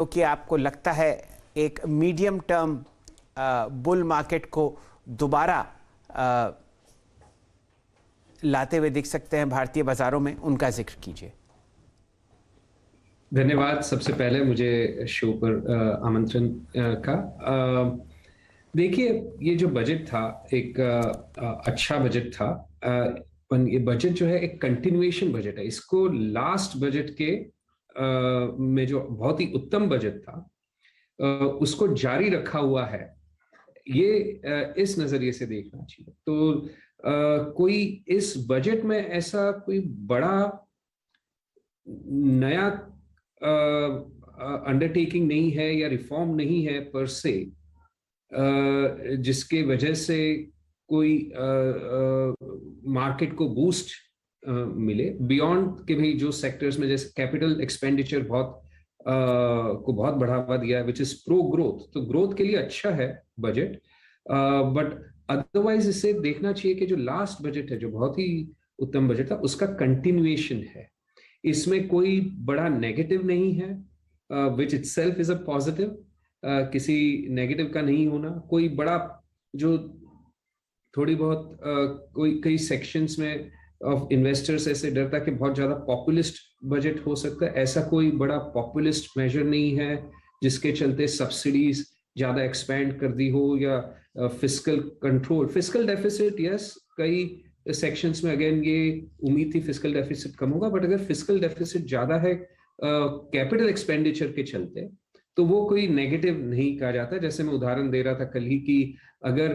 तो क्या आपको लगता है एक मीडियम टर्म बुल मार्केट को दोबारा लाते हुए दिख सकते हैं भारतीय बाजारों में? उनका जिक्र कीजिए। धन्यवाद सबसे पहले मुझे शो पर आमंत्रण का। देखिए, ये जो बजट था एक अच्छा बजट था। ये बजट जो है एक कंटिन्यूएशन बजट है। इसको लास्ट बजट के में जो बहुत ही उत्तम बजट था उसको जारी रखा हुआ है। ये इस नजरिए से देखना चाहिए। तो कोई इस बजट में ऐसा कोई बड़ा नया अंडरटेकिंग नहीं है या रिफॉर्म नहीं है पर से, जिसके वजह से कोई मार्केट को बूस्ट मिले बियॉन्ड के भाई जो सेक्टर्स में जैसे कैपिटल एक्सपेंडिचर को बहुत बढ़ावा दिया है विच इज प्रो ग्रोथ। तो ग्रोथ के लिए अच्छा है बजट, बट अदरवाइज इसे देखना चाहिए कि जो लास्ट बजट है जो बहुत ही उत्तम बजट था उसका कंटिन्यूएशन है। इसमें कोई बड़ा नेगेटिव नहीं है, विच इटसेल्फ इज अ पॉजिटिव। किसी नेगेटिव का नहीं होना, कोई बड़ा जो थोड़ी बहुत कोई कई सेक्शंस में ऑफ इन्वेस्टर्स ऐसे डरता कि बहुत ज्यादा पॉपुलिस्ट बजट हो सकता है। ऐसा कोई बड़ा पॉपुलिस्ट मेजर नहीं है जिसके चलते सब्सिडीज ज्यादा एक्सपैंड कर दी हो या fiscal control, fiscal deficit. Yes, कई सेक्शंस में अगेन ये उम्मीद थी फिस्कल डेफिसिट कम होगा, बट अगर फिस्कल डेफिसिट ज्यादा है कैपिटल एक्सपेंडिचर के चलते तो वो कोई नेगेटिव नहीं कहा जाता। जैसे मैं उदाहरण दे रहा था कल ही कि अगर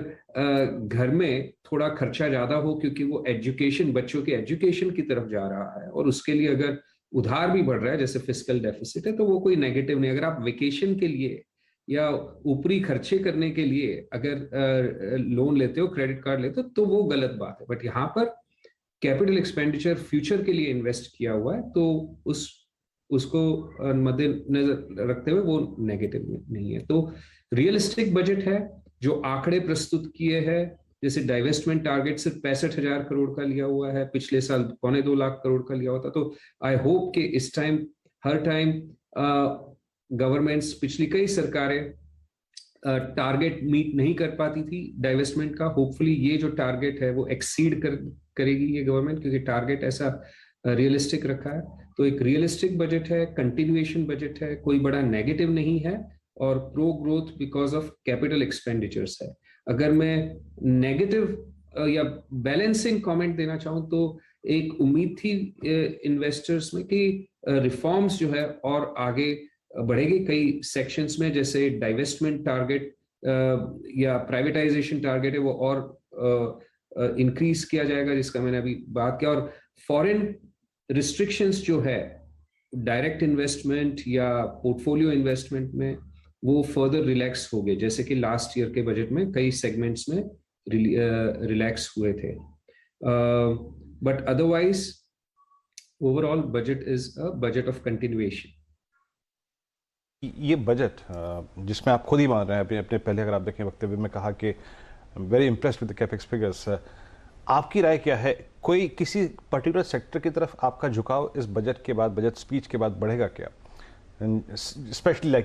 घर में थोड़ा खर्चा ज्यादा हो क्योंकि वो एजुकेशन, बच्चों के एजुकेशन की तरफ जा रहा है और उसके लिए अगर उधार भी बढ़ रहा है जैसे फिस्कल डेफिसिट है, तो वो कोई नेगेटिव नहीं। अगर आप वेकेशन के लिए या ऊपरी खर्चे करने के लिए अगर लोन लेते हो, क्रेडिट कार्ड लेते हो, तो वो गलत बात है। बट यहाँ पर कैपिटल एक्सपेंडिचर फ्यूचर के लिए इन्वेस्ट किया हुआ है तो उसको मद्देनजर रखते हुए वो नेगेटिव नहीं है। तो रियलिस्टिक बजट है। जो आंकड़े प्रस्तुत किए हैं, जैसे डाइवेस्टमेंट टारगेट सिर्फ 65,000 करोड़ का लिया हुआ है, पिछले साल 2.25 लाख करोड़ का लिया हुआ था। तो आई होप कि इस टाइम हर टाइम गवर्नमेंट्स, पिछली कई सरकारें टारगेट मीट नहीं कर पाती थी डाइवेस्टमेंट का। होपफुली ये जो टारगेट है वो एक्सीड करेगी ये गवर्नमेंट, क्योंकि टारगेट ऐसा रियलिस्टिक रखा है। तो एक रियलिस्टिक बजट है, कंटिन्यूएशन बजट है, कोई बड़ा नेगेटिव नहीं है और pro growth because of capital expenditures है। अगर मैं नेगेटिव या बैलेंसिंग कमेंट देना चाहूं तो एक उम्मीद थी इन्वेस्टर्स में कि रिफॉर्म्स जो है और आगे बढ़ेगी कई सेक्शंस में, जैसे डाइवेस्टमेंट टारगेट या प्राइवेटाइजेशन टारगेट है वो और इंक्रीज किया जाएगा, जिसका मैंने अभी बात किया। और फॉरेन रिस्ट्रिक्शंस जो है डायरेक्ट इन्वेस्टमेंट या पोर्टफोलियो इन्वेस्टमेंट में वो फर्दर रिलैक्स हो गए, जैसे कि लास्ट ईयर के बजट में कई सेगमेंट्स में रिलैक्स हुए थे। But otherwise overall budget is a budget of continuation. ये बजट जिसमें आप खुद ही मान रहे हैं, अपने अपने पहले अगर आप देखें वक्तव्य में कहा कि very impressed with the capex figures, आपकी राय क्या है? कोई किसी पर्टिकुलर सेक्टर की तरफ आपका झुकाव इस बजट के बाद, बजट स्पीच के बाद बढ़ेगा क्या? Specially like